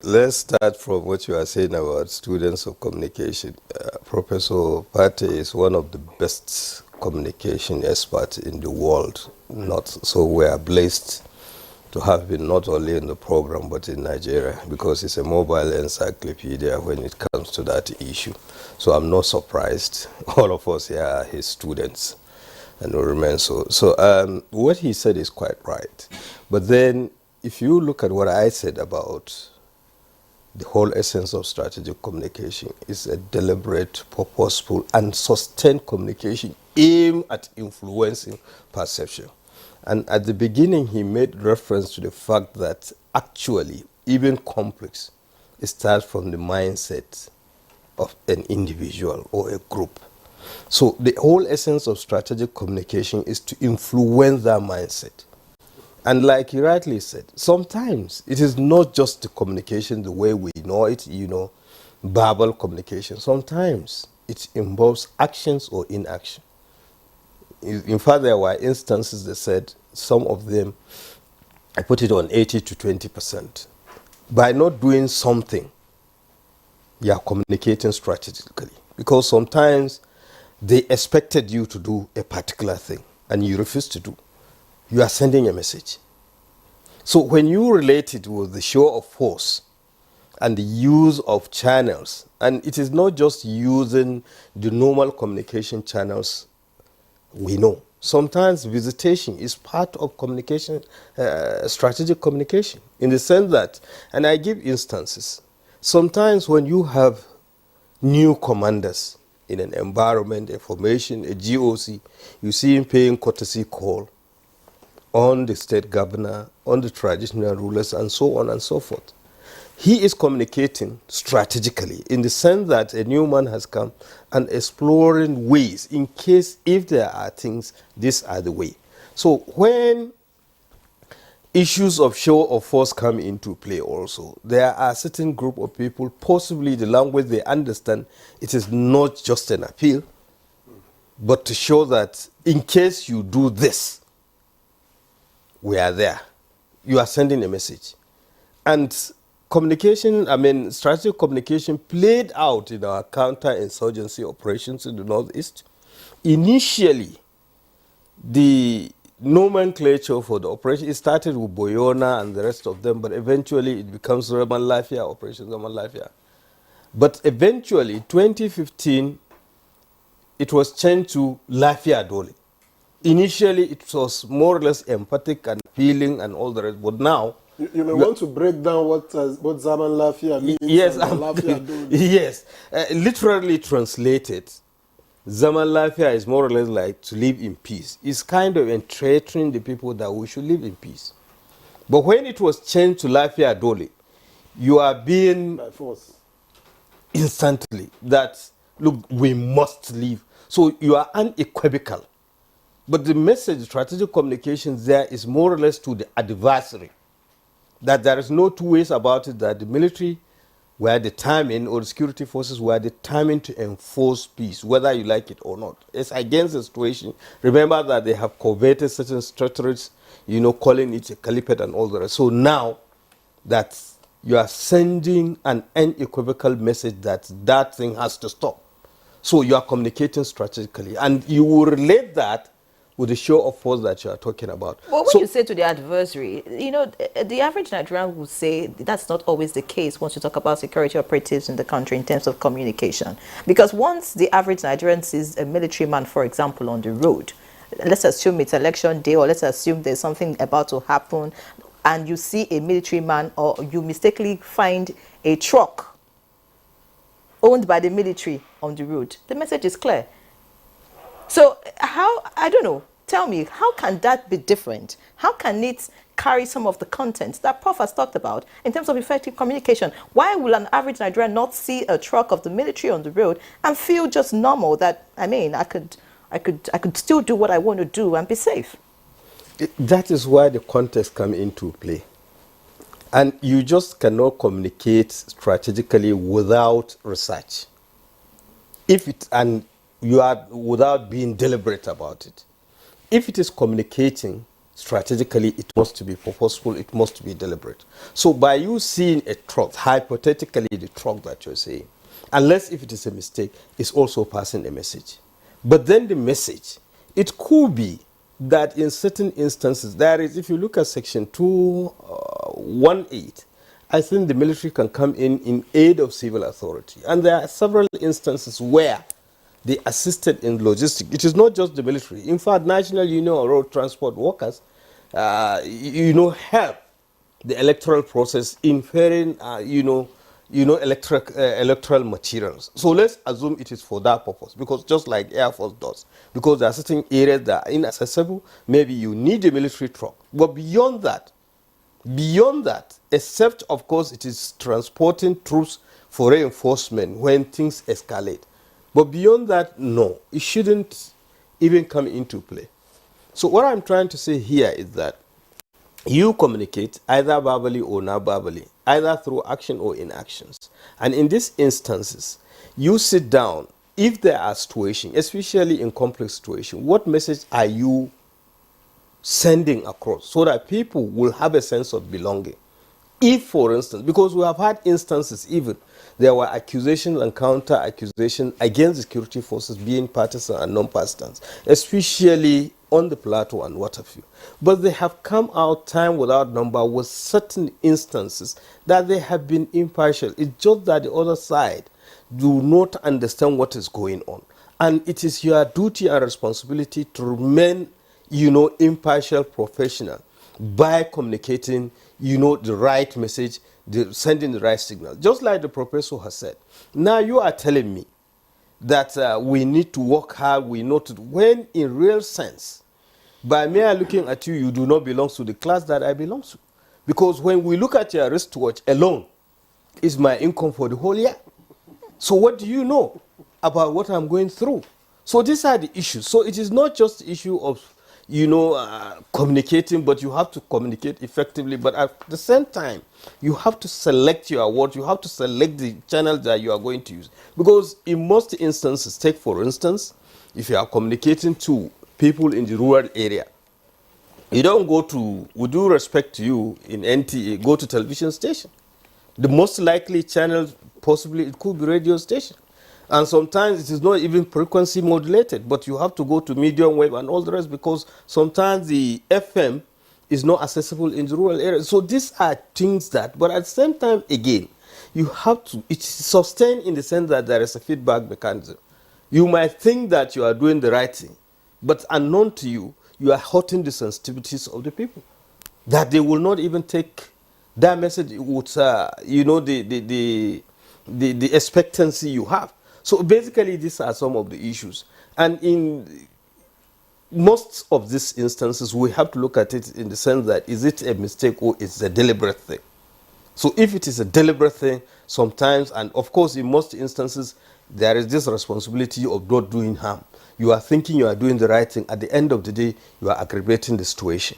let's start from what you are saying about students of communication. Professor Pate is one of the best communication experts in the world. Not so we are blessed to have been not only in the program but in Nigeria, because it's a mobile encyclopedia when it comes to that issue. So I'm not surprised. All of us here are his students and will remain so. So what he said is quite right. But then if you look at what I said about the whole essence of strategic communication is a deliberate, purposeful, and sustained communication aimed at influencing perception. And at the beginning, he made reference to the fact that actually, even conflicts, it starts from the mindset of an individual or a group. So the whole essence of strategic communication is to influence that mindset. And like you rightly said, sometimes it is not just the communication the way we know it, verbal communication. Sometimes it involves actions or inaction. In fact, there were instances that said some of them, I put it on 80 to 20%. By not doing something, you are communicating strategically. Because sometimes they expected you to do a particular thing and you refuse to do. You are sending a message. So when you relate it with the show of force and the use of channels, and it is not just using the normal communication channels we know. Sometimes visitation is part of communication, strategic communication, in the sense that, and I give instances, sometimes when you have new commanders in an environment, a formation, a GOC, you see him paying courtesy call on the state governor, on the traditional rulers, and so on and so forth. He is communicating strategically in the sense that a new man has come and exploring ways in case if there are things, these are the way. So when issues of show of force come into play also, there are certain group of people, possibly the language they understand, it is not just an appeal, but to show that in case you do this, we are there. You are sending a message. And communication, strategic communication played out in our counter-insurgency operations in the Northeast. Initially, the nomenclature for the operation, it started with Boyona and the rest of them, but eventually it becomes Zaman Lafia, Operation Zaman Lafia. But eventually, 2015, it was changed to Lafia Dole. Initially, it was more or less emphatic and appealing and all the rest, but now, you may want to break down what Zaman Lafia means. Yes, Lafia yes. Literally translated, Zaman Lafia is more or less like to live in peace. It's kind of entreating the people that we should live in peace. But when it was changed to Lafia Dole, you are being by force instantly that, look, we must live. So you are unequivocal. But the message, strategic communications there is more or less to the adversary. That there is no two ways about it, that the military were determined, or the security forces were determined to enforce peace, whether you like it or not. It's against the situation. Remember that they have coveted certain strategies, calling it a caliphate and all the rest. So now that you are sending an unequivocal message that that thing has to stop. So you are communicating strategically. And you will relate that with the show of force that you are talking about. Well, when you say to the adversary, the average Nigerian will say that's not always the case once you talk about security operatives in the country in terms of communication. Because once the average Nigerian sees a military man, for example, on the road, let's assume it's election day, or let's assume there's something about to happen, and you see a military man, or you mistakenly find a truck owned by the military on the road, the message is clear. So I don't know, tell me, how can that be different? How can it carry some of the content that Prof has talked about in terms of effective communication? Why will an average Nigerian not see a truck of the military on the road and feel just normal that, I could still do what I want to do and be safe? That is why the context come into play. And you just cannot communicate strategically without research. You are without being deliberate about it. If it is communicating strategically, it must be purposeful, it must be deliberate. So by you seeing a truck, hypothetically the truck that you're saying, unless if it is a mistake, it's also passing a message. But then the message, it could be that in certain instances, there is, if you look at section 218, I think the military can come in aid of civil authority. And there are several instances where they assisted in logistics. It is not just the military. In fact, National Union of Road Transport Workers, help the electoral process in ferrying, electoral materials. So let's assume it is for that purpose, because just like Air Force does, because there are certain areas that are inaccessible, maybe you need a military truck. But beyond that, except of course it is transporting troops for reinforcement when things escalate. But beyond that, no, it shouldn't even come into play. So what I'm trying to say here is that you communicate either verbally or not verbally, either through action or inactions. And in these instances, you sit down. If there are situations, especially in complex situations, what message are you sending across so that people will have a sense of belonging? If, for instance, because we have had instances even, there were accusations and counter accusations against security forces being partisan and non-partisan, especially on the plateau and what have you. But they have come out time without number with certain instances that they have been impartial. It's just that the other side do not understand what is going on. And it is your duty and responsibility to remain, impartial professional by communicating, the right message, sending the right signal. Just like the professor has said. Now you are telling me that we need to work hard, when in real sense, by mere looking at you, you do not belong to the class that I belong to. Because when we look at your wristwatch alone, is my income for the whole year. So what do you know about what I'm going through? So these are the issues. So it is not just the issue of, communicating, but you have to communicate effectively. But at the same time, you have to select your words. You have to select the channel that you are going to use. Because in most instances, take for instance, if you are communicating to people in the rural area, you don't go to, with due respect to you in NTA, go to television station. The most likely channel, possibly, it could be radio station. And sometimes it is not even frequency modulated, but you have to go to medium wave and all the rest, because sometimes the FM is not accessible in the rural areas. So these are things that, but at the same time, again, you have to, it's sustained in the sense that there is a feedback mechanism. You might think that you are doing the right thing, but unknown to you, you are hurting the sensitivities of the people, that they will not even take that message with, the expectancy you have. So basically, these are some of the issues. And in most of these instances, we have to look at it in the sense that, is it a mistake or is it a deliberate thing? So if it is a deliberate thing, sometimes, and of course, in most instances, there is this responsibility of not doing harm. You are thinking you are doing the right thing. At the end of the day, you are aggravating the situation.